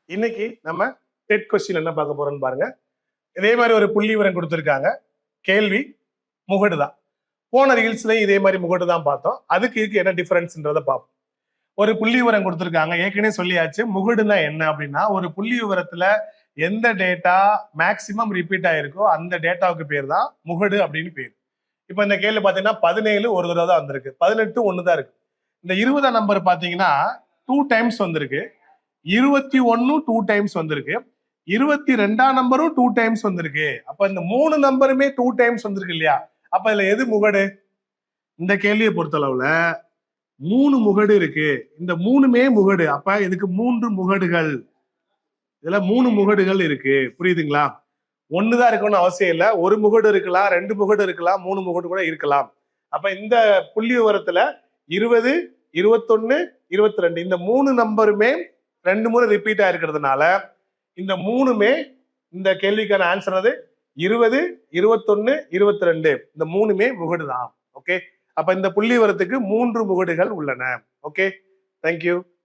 இன்னைக்கு நம்ம dead question என்ன பார்க்க போறோம்னு பாருங்க. இதே மாதிரி ஒரு புள்ளி விவரம் கொடுத்துருக்காங்க. கேள்வி முகடு தான். போன ரீல்ஸ்லயும் இதே மாதிரி முகடு தான் பார்த்தோம். அதுக்கு இதுக்கு என்ன டிஃபரன்ஸ்ன்றத பார்ப்போம். ஒரு புள்ளி விவரம் கொடுத்துருக்காங்க. ஏற்கனவே சொல்லியாச்சு, முகடுனா என்ன அப்படின்னா, ஒரு புள்ளி விவரத்துல எந்த டேட்டா மேக்சிமம் ரிப்பீட் ஆயிருக்கோ அந்த டேட்டாவுக்கு பேர் தான் முகடு அப்படின்னு பேர். இப்ப இந்த கேள்வி பாத்தீங்கன்னா 17 ஒரு தடவை தான் வந்திருக்கு, 18 ஒன்று தான் இருக்கு. இந்த 20 நம்பர் பாத்தீங்கன்னா 2 டைம்ஸ் வந்திருக்கு, 21 2 டைம்ஸ் வந்திருக்கு, 22ஆம் நம்பரும் 2 டைம்ஸ் வந்திருக்கு. அப்ப இந்த 3 நம்பருமே 2 டைம்ஸ் வந்திருக்கு இல்லையா? அப்ப இதுல எது முகடு? இந்த கேள்வியை பொறுத்தளவுல 3 முகடு இருக்கு. இந்த 3மே முகடு. அப்ப இதுக்கு 3 முகடுகள். இதுல 3 முகடுகள் இருக்கு. புரியுதுங்களா? ஒண்ணுதான் இருக்கணும்னு அவசியம் இல்ல. ஒரு முகடு இருக்கலாம், 2 முகடு இருக்கலாம், 3 முகடு கூட இருக்கலாம். அப்ப இந்த புள்ளி விவரத்துல 20, 21, 22 இந்த 3 நம்பருமே 2 முறை ரிப்பீட் ஆயிருக்கிறதுனால இந்த 3மே இந்த கேள்விக்கான ஆன்சர் அது 20, 21, 22 இந்த 3மே முகடு தான். ஓகே, அப்ப இந்த புள்ளி விவரத்துக்கு 3 முகடுகள் உள்ளன. Okay, thank you.